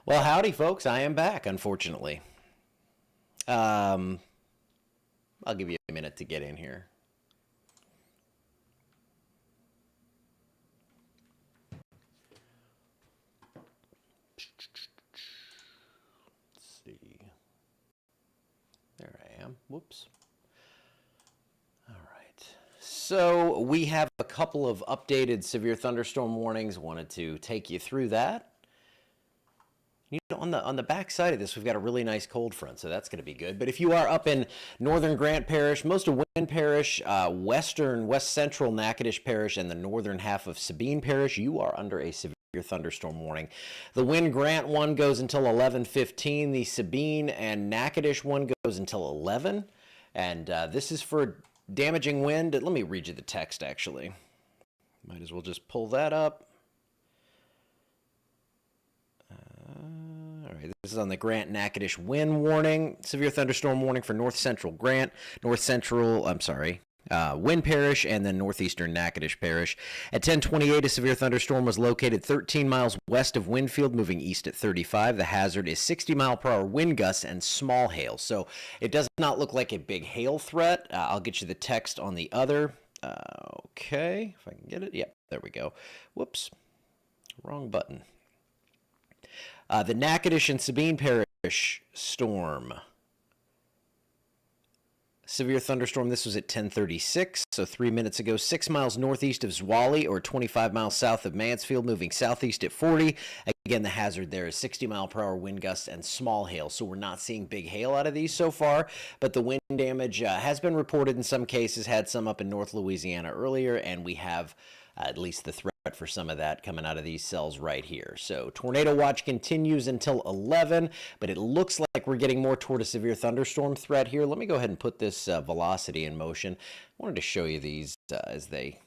Well, howdy, folks. I am back, unfortunately. Um, I'll give you a minute to get in here. Let's see. There I am. Whoops. All right. So we have a couple of updated severe thunderstorm warnings. Wanted to take you through that. On the back side of this, we've got a really nice cold front, so that's going to be good. But if you are up in northern Grant Parish, most of Wynn Parish, west central Natchitoches Parish, and the northern half of Sabine Parish, you are under a severe thunderstorm warning. The Wynn Grant one goes until 11:15. The Sabine and Natchitoches one goes until 11. And this is for damaging wind. Let me read you the text, actually. Might as well just pull that up. All right, this is on the Grant Natchitoches wind warning. Severe thunderstorm warning for north central Grant, Wynn Parish, and then northeastern Natchitoches Parish. At 10:28, a severe thunderstorm was located 13 miles west of Winfield, moving east at 35. The hazard is 60-mile-per-hour wind gusts and small hail. So it does not look like a big hail threat. I'll get you the text on the other. Okay, if I can get it. Yep, there we go. Whoops, wrong button. The Natchitoches and Sabine Parish storm. Severe thunderstorm. This was at 10:36, so 3 minutes ago. 6 miles northeast of Zwally, or 25 miles south of Mansfield, moving southeast at 40. Again, the hazard there is 60-mile-per-hour wind gusts and small hail, so we're not seeing big hail out of these so far, but the wind damage has been reported in some cases, had some up in North Louisiana earlier, and we have at least the threat for some of that coming out of these cells right here. So tornado watch continues until 11, but it looks like we're getting more toward a severe thunderstorm threat here. Let me go ahead and put this velocity in motion. I wanted to show you these as they...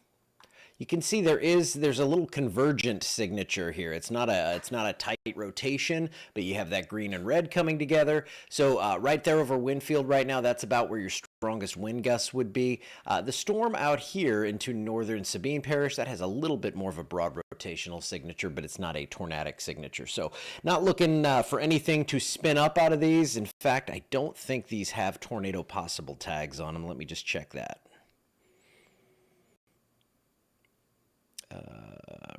You can see there's a little convergent signature here. It's not a tight rotation, but you have that green and red coming together. So right there over Winfield right now, that's about where your strongest wind gusts would be. The storm out here into northern Sabine Parish, that has a little bit more of a broad rotational signature, but it's not a tornadic signature. So not looking for anything to spin up out of these. In fact, I don't think these have tornado possible tags on them. Let me just check that.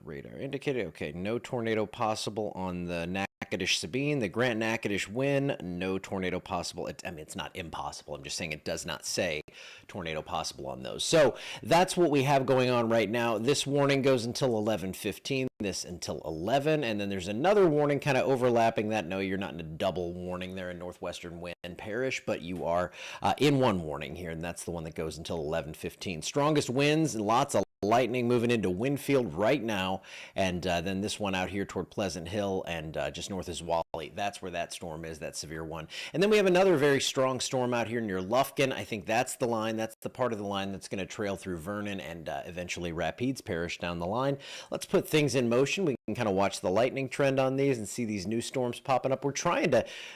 Radar indicated. Okay, no tornado possible on the Natchitoches Sabine. The Grant Natchitoches Wynn, no tornado possible. I mean, it's not impossible. I'm just saying it does not say tornado possible on those. So that's what we have going on right now. This warning goes until 11:15. This until 11, and then there's another warning kind of overlapping that. No, you're not in a double warning there in northwestern Wynn Parish, but you are in one warning here, and that's the one that goes until 11:15. Strongest winds and lots of lightning moving into Winfield right now, and then this one out here toward Pleasant Hill and just north of Zwally. That's where that storm is, that severe one. And then we have another very strong storm out here near Lufkin. I think that's the line. That's the part of the line that's going to trail through Vernon and eventually Rapides Parish down the line. Let's put things in motion. We can kind of watch the lightning trend on these and see these new storms popping up.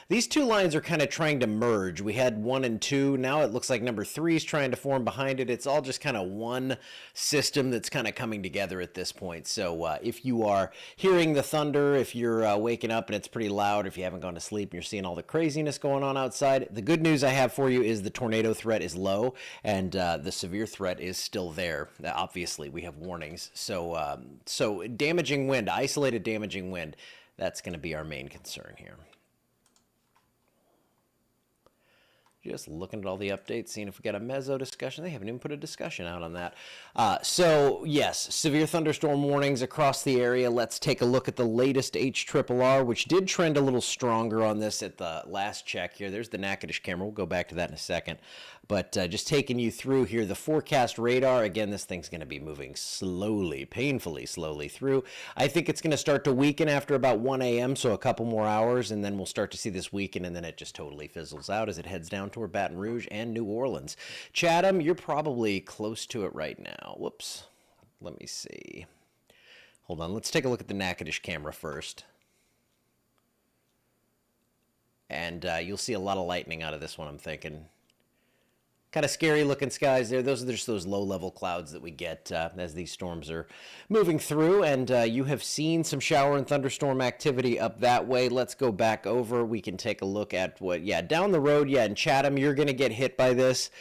These two lines are kind of trying to merge. We had 1 and 2. Now it looks like number 3 is trying to form behind it. It's all just kind of one system that's kind of coming together at this point. So if you are hearing the thunder, if you're waking up and it's pretty loud, if you haven't gone to sleep and you're seeing all the craziness going on outside, the good news I have for you is the tornado threat is low and the severe threat is still there. Obviously, we have warnings. So damaging wind, isolated damaging wind, that's going to be our main concern here. Just looking at all the updates, seeing if we got a mezzo discussion. They haven't even put a discussion out on that. So yes, severe thunderstorm warnings across the area. Let's take a look at the latest HRRR, which did trend a little stronger on this at the last check here. There's the Natchitoches camera. We'll go back to that in a second. But just taking you through here, the forecast radar. Again, this thing's going to be moving slowly, painfully slowly through. I think it's going to start to weaken after about 1 a.m., so a couple more hours, and then we'll start to see this weaken, and then it just totally fizzles out as it heads down toward Baton Rouge and New Orleans. Chatham, you're probably close to it right now. Whoops. Let me see. Hold on. Let's take a look at the Natchitoches camera first. And you'll see a lot of lightning out of this one, I'm thinking. Kind of scary looking skies there. Those are just those low level clouds that we get as these storms are moving through. And you have seen some shower and thunderstorm activity up that way. Let's go back over. We can take a look at what, down the road. In Chatham, you're going to get hit by this.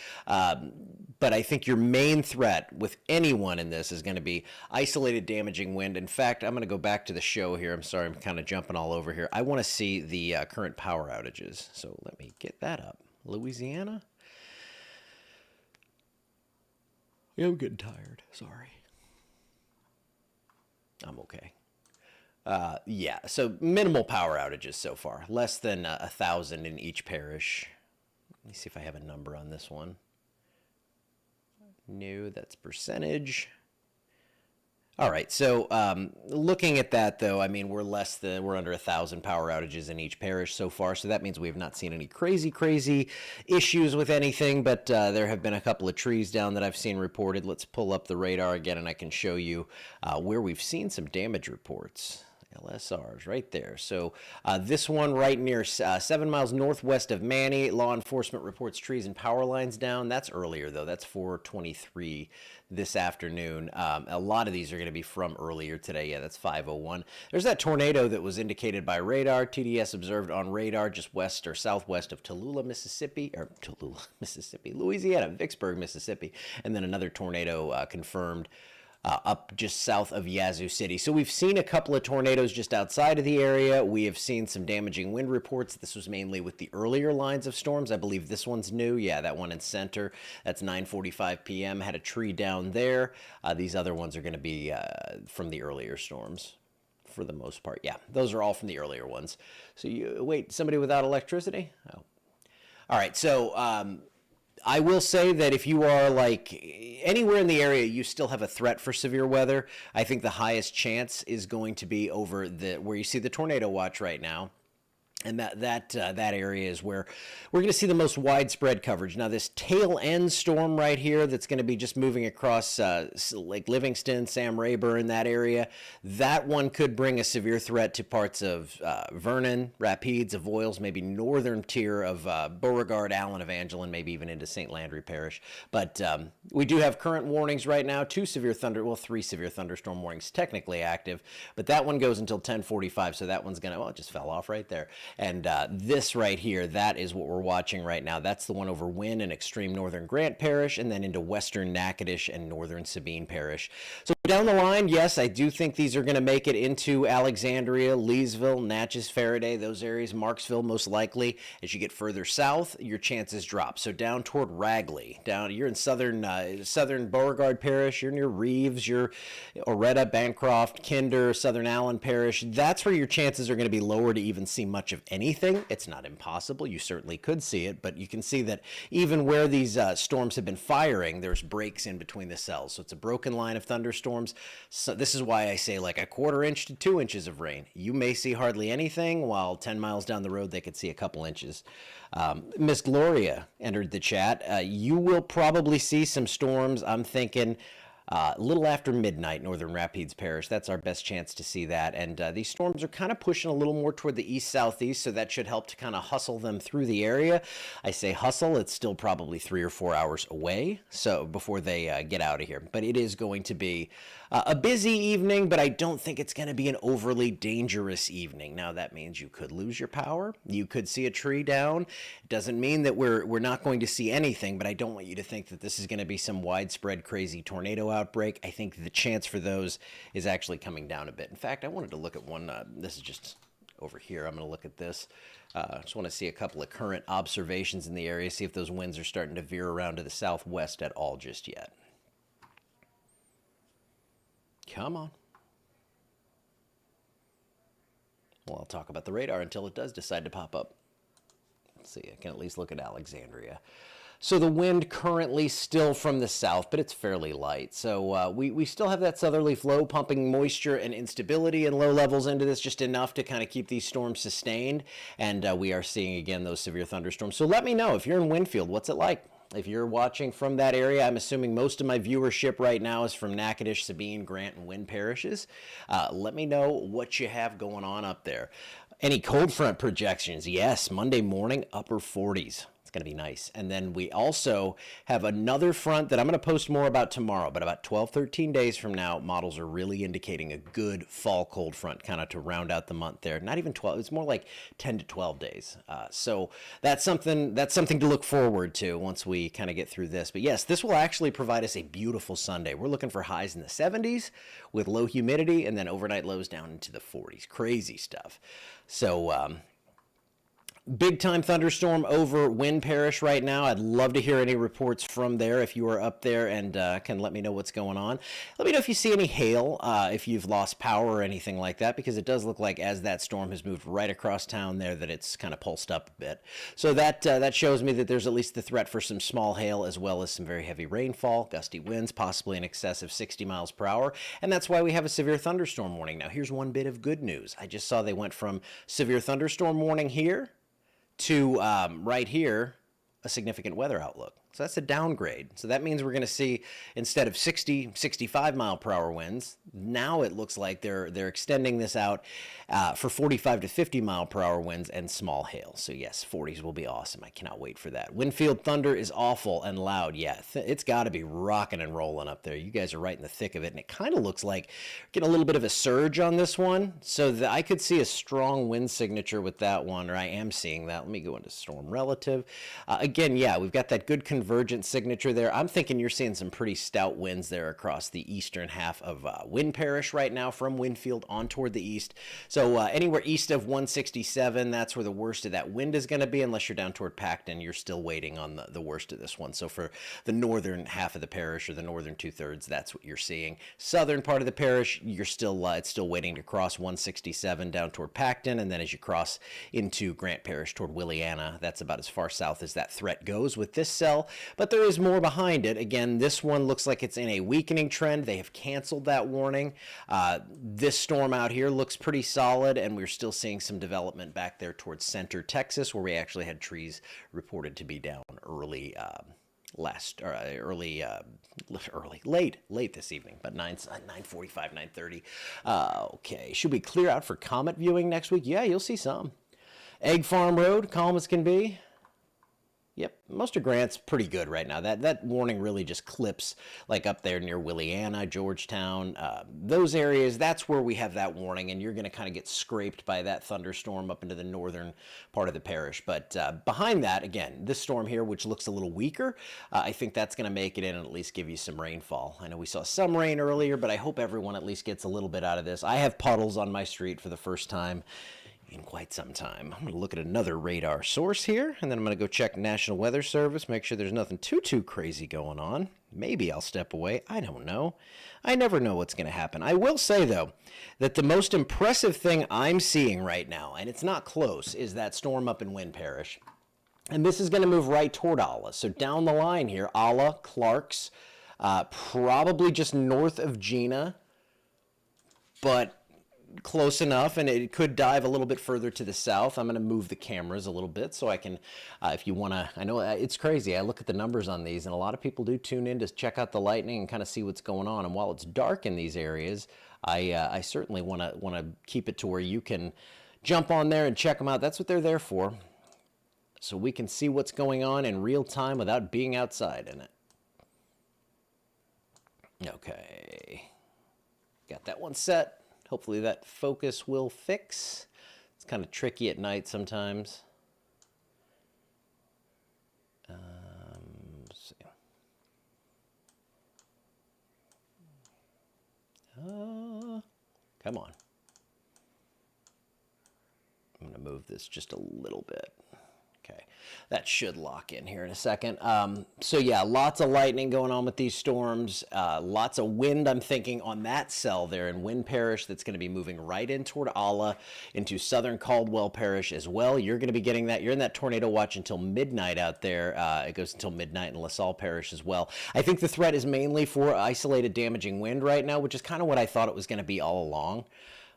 But I think your main threat with anyone in this is going to be isolated damaging wind. In fact, I'm going to go back to the show here. I'm sorry, I'm kind of jumping all over here. I want to see the current power outages. So let me get that up. Louisiana. Yeah, I'm getting tired. Sorry. I'm okay. So minimal power outages so far. Less than 1,000 in each parish. Let me see if I have a number on this one. No, that's percentage. All right, so looking at that, though, I mean, we're under 1,000 power outages in each parish so far, so that means we have not seen any crazy issues with anything, but there have been a couple of trees down that I've seen reported. Let's pull up the radar again, and I can show you where we've seen some damage reports. LSRs right there. So this one right near 7 miles northwest of Manny. Law enforcement reports trees and power lines down. That's earlier, though. That's 4:23 this afternoon. A lot of these are going to be from earlier today. Yeah, that's 5:01. There's that tornado that was indicated by radar. TDS observed on radar just west or southwest of Louisiana, Vicksburg, Mississippi. And then another tornado confirmed up just south of Yazoo City. So we've seen a couple of tornadoes just outside of the area. We have seen some damaging wind reports. This was mainly with the earlier lines of storms. I believe this one's new. Yeah, that one in center. That's 9:45 p.m. Had a tree down there. These other ones are going to be from the earlier storms for the most part. Yeah, those are all from the earlier ones. So wait, somebody without electricity? Oh. All right, so I will say that if you are like anywhere in the area, you still have a threat for severe weather. I think the highest chance is going to be over where you see the tornado watch right now. And that area is where we're going to see the most widespread coverage. Now, this tail end storm right here that's going to be just moving across Lake Livingston, Sam Rayburn, that area, that one could bring a severe threat to parts of Vernon, Rapides, Avoyelles, maybe northern tier of Beauregard, Allen, Evangeline, maybe even into St. Landry Parish. But we do have current warnings right now, 3 severe thunderstorm warnings technically active, but that one goes until 10:45, so that one's going to, it just fell off right there. And this right here, that is what we're watching right now. That's the one over Wynne and extreme northern Grant Parish, and then into western Natchitoches and northern Sabine Parish. So down the line, yes, I do think these are going to make it into Alexandria, Leesville, Natchez, Faraday, those areas, Marksville most likely. As you get further south, your chances drop. So down toward Ragley, you're in southern Beauregard Parish, you're near Reeves, you're Oretta, Bancroft, Kinder, Southern Allen Parish. That's where your chances are going to be lower to even see much of anything. It's not impossible. You certainly could see it, but you can see that even where these storms have been firing, there's breaks in between the cells. So it's a broken line of thunderstorms. So this is why I say like 1/4 inch to 2 inches of rain. You may see hardly anything, while 10 miles down the road, they could see a couple inches. Miss Gloria entered the chat. You will probably see some storms. I'm thinking a little after midnight, Northern Rapides Parish. That's our best chance to see that. And these storms are kind of pushing a little more toward the east-southeast, so that should help to kind of hustle them through the area. I say hustle, it's still probably 3 or 4 hours away, so before they get out of here. But it is going to be a busy evening, but I don't think it's going to be an overly dangerous evening. Now, that means you could lose your power. You could see a tree down. It doesn't mean that we're not going to see anything, but I don't want you to think that this is going to be some widespread crazy tornado outbreak. I think the chance for those is actually coming down a bit. In fact, I wanted to look at one. This is just over here. I'm going to look at this. I just want to see a couple of current observations in the area, see if those winds are starting to veer around to the southwest at all just yet. Come on. Well, I'll talk about the radar until it does decide to pop up. Let's see, I can at least look at Alexandria. So the wind currently still from the south, but it's fairly light. So we still have that southerly flow pumping moisture and instability and low levels into this, just enough to kind of keep these storms sustained. And we are seeing, again, those severe thunderstorms. So let me know, if you're in Winfield, what's it like? If you're watching from that area, I'm assuming most of my viewership right now is from Natchitoches, Sabine, Grant, and Wynne parishes. Let me know what you have going on up there. Any cold front projections? Yes, Monday morning, upper 40s. It's going to be nice. And then we also have another front that I'm going to post more about tomorrow, but about 12, 13 days from now, models are really indicating a good fall cold front kind of to round out the month there. Not even 12, it's more like 10 to 12 days. So that's something to look forward to once we kind of get through this. But yes, this will actually provide us a beautiful Sunday. We're looking for highs in the 70s with low humidity and then overnight lows down into the 40s. Crazy stuff. So, big time thunderstorm over Wynn Parish right now. I'd love to hear any reports from there if you are up there and can let me know what's going on. Let me know if you see any hail, if you've lost power or anything like that, because it does look like as that storm has moved right across town there that it's kind of pulsed up a bit. So that shows me that there's at least the threat for some small hail as well as some very heavy rainfall, gusty winds, possibly in excess of 60 miles per hour. And that's why we have a severe thunderstorm warning. Now, here's one bit of good news. I just saw they went from severe thunderstorm warning here to right here, a significant weather outlook. So that's a downgrade. So that means we're going to see, instead of 60, 65 mile per hour winds, now it looks like they're extending this out for 45 to 50 mile per hour winds and small hail. So yes, 40s will be awesome. I cannot wait for that. Wind-field thunder is awful and loud. Yeah, it's got to be rocking and rolling up there. You guys are right in the thick of it, and it kind of looks like getting a little bit of a surge on this one. So that I could see a strong wind signature with that one, or I am seeing that. Let me go into storm relative. Again, yeah, we've got that good convergent signature there. I'm thinking you're seeing some pretty stout winds there across the eastern half of Wynn Parish right now from Winfield on toward the east. So anywhere east of 167, that's where the worst of that wind is going to be. Unless you're down toward Pacton, you're still waiting on the worst of this one. So for the northern half of the parish, or the northern 2/3, that's what you're seeing. Southern part of the parish, you're still it's still waiting to cross 167 down toward Pacton, and then as you cross into Grant Parish toward Williana, that's about as far south as that threat goes with this cell. But there is more behind it. Again, this one looks like it's in a weakening trend. They have canceled that warning. This storm out here looks pretty solid, and we're still seeing some development back there towards center Texas, where we actually had trees reported to be down early late this evening, but 9:45, 9:30. Okay, should we clear out for comet viewing next week? Yeah, you'll see some. Egg Farm Road, calm as can be. Yep, most of Grant's pretty good right now. That warning really just clips like up there near Williana, Georgetown, those areas. That's where we have that warning, and you're going to kind of get scraped by that thunderstorm up into the northern part of the parish. But behind that, again, this storm here, which looks a little weaker, I think that's going to make it in and at least give you some rainfall. I know we saw some rain earlier, but I hope everyone at least gets a little bit out of this. I have puddles on my street for the first time in quite some time. I'm going to look at another radar source here, and then I'm going to go check National Weather Service, make sure there's nothing too crazy going on. Maybe I'll step away. I don't know. I never know what's going to happen. I will say, though, that the most impressive thing I'm seeing right now, and it's not close, is that storm up in Wynn Parish. And this is going to move right toward Alla. So down the line here, Alla, Clarks, probably just north of Gina, but close enough, and it could dive a little bit further to the south. I'm going to move the cameras a little bit so I can, if you want to, I know it's crazy. I look at the numbers on these, and a lot of people do tune in to check out the lightning and kind of see what's going on. And while it's dark in these areas, I certainly want to keep it to where you can jump on there and check them out. That's what they're there for, so we can see what's going on in real time without being outside in it. Okay, got that one set. Hopefully that focus will fix. It's kind of tricky at night sometimes. Let's see. Come on. I'm going to move this just a little bit. Okay, that should lock in here in a second. So yeah, lots of lightning going on with these storms. Lots of wind, I'm thinking, on that cell there in Wynn Parish that's going to be moving right in toward Alla into southern Caldwell Parish as well. You're going to be getting that. You're in that tornado watch until midnight out there. It goes until midnight in LaSalle Parish as well. I think the threat is mainly for isolated damaging wind right now, which is kind of what I thought it was going to be all along.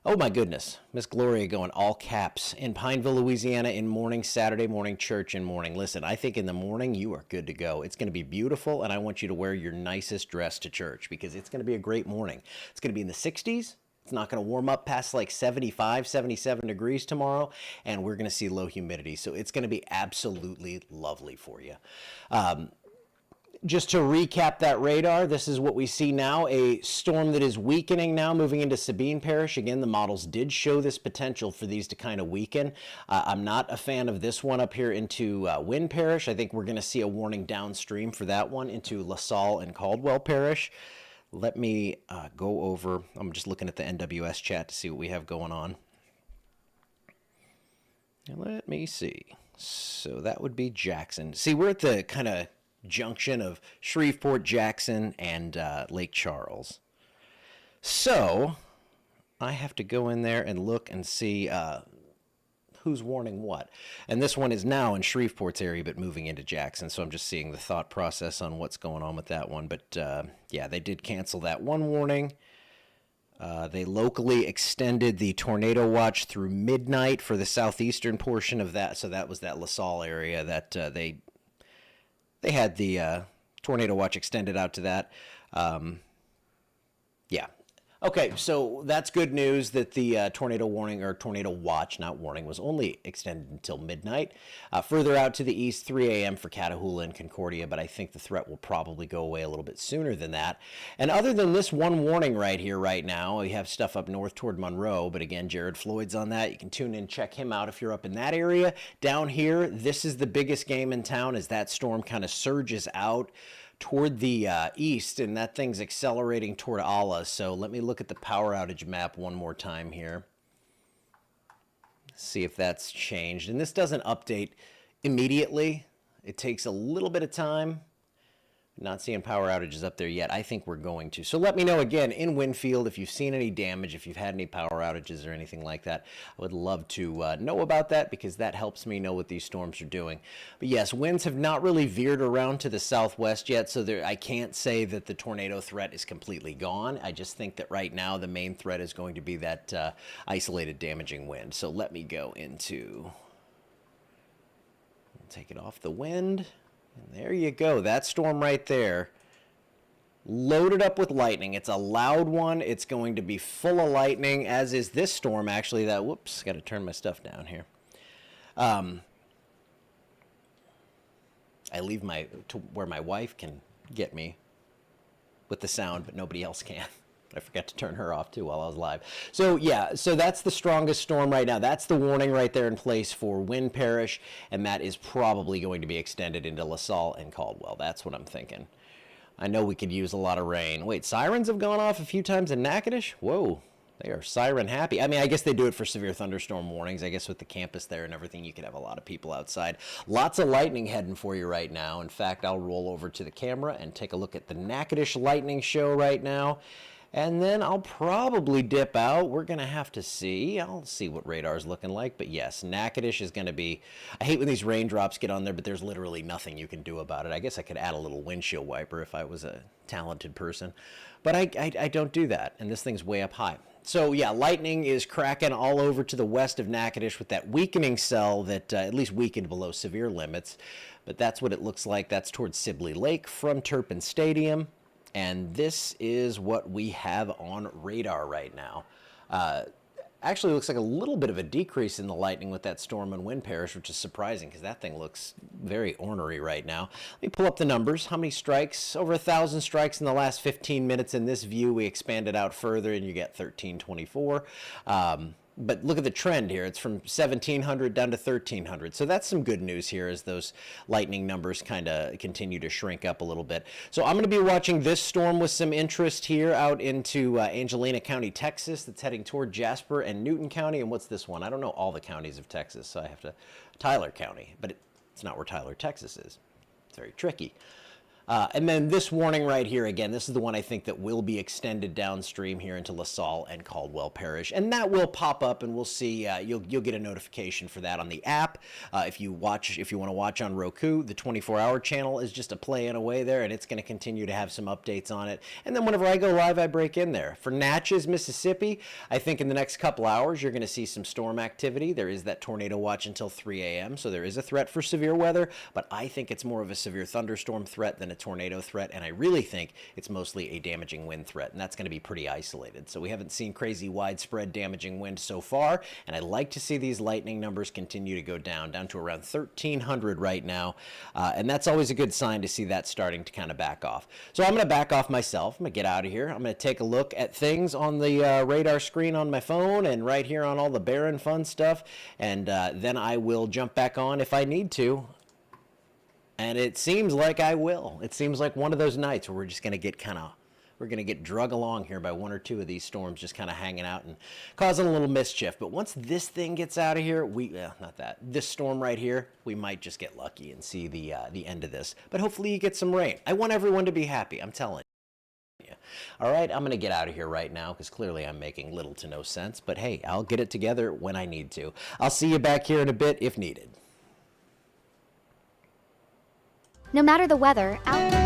Oh my goodness, Miss Gloria going all caps. In Pineville, Louisiana, in morning, Saturday morning, church in morning. Listen, I think in the morning you are good to go. It's going to be beautiful, and I want you to wear your nicest dress to church because it's going to be a great morning. It's going to be in the 60s. It's not going to warm up past like 75, 77 degrees tomorrow, and we're going to see low humidity. So it's going to be absolutely lovely for you. Just to recap that radar, this is what we see now, a storm that is weakening now, moving into Sabine Parish. Again, the models did show this potential for these to kind of weaken. I'm not a fan of this one up here into Wynn Parish. I think we're going to see a warning downstream for that one into LaSalle and Caldwell Parish. Let me go over, I'm just looking at the NWS chat to see what we have going on. Let me see. So that would be Jackson. See, we're at the kind of junction of Shreveport, Jackson, and Lake Charles. So I have to go in there and look and see who's warning what. And this one is now in Shreveport's area, but moving into Jackson. So I'm just seeing the thought process on what's going on with that one. But yeah, they did cancel that one warning. They locally extended the tornado watch through midnight for the southeastern portion of that. So that was that LaSalle area that they had the tornado watch extended out to that. Yeah. Okay, so that's good news that the tornado warning, or tornado watch, not warning, was only extended until midnight. Further out to the east, 3 a.m. for Catahoula and Concordia, but I think the threat will probably go away a little bit sooner than that. And other than this one warning right here, right now, we have stuff up north toward Monroe, but again, Jared Floyd's on that. You can tune in, check him out if you're up in that area. Down here, this is the biggest game in town as that storm kind of surges out toward the east, and that thing's accelerating toward Ala. So let me look at the power outage map one more time here. See if that's changed. And this doesn't update immediately. It takes a little bit of time. Not seeing power outages up there yet. I think we're going to. So let me know again in Winfield if you've seen any damage, if you've had any power outages or anything like that. I would love to know about that because that helps me know what these storms are doing. But yes, winds have not really veered around to the southwest yet, so I can't say that the tornado threat is completely gone. I just think that right now the main threat is going to be that isolated damaging wind. So let me go into, take it off the wind. And there you go. That storm right there, loaded up with lightning. It's a loud one. It's going to be full of lightning, as is this storm, actually. That, whoops, got to turn my stuff down here. I leave to where my wife can get me with the sound, but nobody else can. I forgot to turn her off too while I was live. So yeah, so that's the strongest storm right now. That's the warning right there in place for Wynn Parish, and that is probably going to be extended into LaSalle and Caldwell. That's what I'm thinking. I know we could use a lot of rain. Wait, sirens have gone off a few times in Natchitoches? Whoa, they are siren happy. I mean, I guess they do it for severe thunderstorm warnings. I guess with the campus there and everything, you could have a lot of people outside. Lots of lightning heading for you right now. In fact, I'll roll over to the camera and take a look at the Natchitoches lightning show right now. And then I'll probably dip out. We're going to have to see. I'll see what radar's looking like. But yes, Natchitoches is going to be... I hate when these raindrops get on there, but there's literally nothing you can do about it. I guess I could add a little windshield wiper if I was a talented person. But I don't do that, and this thing's way up high. So yeah, lightning is cracking all over to the west of Natchitoches with that weakening cell that at least weakened below severe limits. But that's what it looks like. That's towards Sibley Lake from Turpin Stadium. And this is what we have on radar right now. Actually looks like a little bit of a decrease in the lightning with that storm in Wynn Parish, which is surprising because that thing looks very ornery right now. Let me pull up the numbers. How many strikes? Over 1,000 strikes in the last 15 minutes. In this view, we expand it out further and you get 1,324. But look at the trend here. It's from 1,700 down to 1,300. So that's some good news here as those lightning numbers kind of continue to shrink up a little bit. So I'm going to be watching this storm with some interest here out into Angelina County, Texas. That's heading toward Jasper and Newton County. And what's this one? I don't know all the counties of Texas, so I have to... Tyler County. But it's not where Tyler, Texas is. It's very tricky. And then this warning right here, again, this is the one I think that will be extended downstream here into LaSalle and Caldwell Parish. And that will pop up, and we'll see, you'll get a notification for that on the app. If you want to watch on Roku, the 24-hour channel is just a playing away there, and it's going to continue to have some updates on it. And then whenever I go live, I break in there. For Natchez, Mississippi, I think in the next couple hours, you're going to see some storm activity. There is that tornado watch until 3 a.m., so there is a threat for severe weather, but I think it's more of a severe thunderstorm threat than a tornado threat, and I really think it's mostly a damaging wind threat, and that's going to be pretty isolated. So we haven't seen crazy widespread damaging wind so far, and I'd like to see these lightning numbers continue to go down to around 1,300 right now, and that's always a good sign to see that starting to kind of back off. So I'm going to back off myself. I'm going to get out of here. I'm going to take a look at things on the radar screen on my phone and right here on all the Barren Fun stuff, and then I will jump back on if I need to. And it seems like I will. It seems like one of those nights where we're just going to get we're going to get drug along here by one or two of these storms just kind of hanging out and causing a little mischief. But once this thing gets out of here, this storm right here, we might just get lucky and see the end of this. But hopefully you get some rain. I want everyone to be happy, I'm telling you. All right, I'm going to get out of here right now because clearly I'm making little to no sense. But hey, I'll get it together when I need to. I'll see you back here in a bit if needed. No matter the weather, out.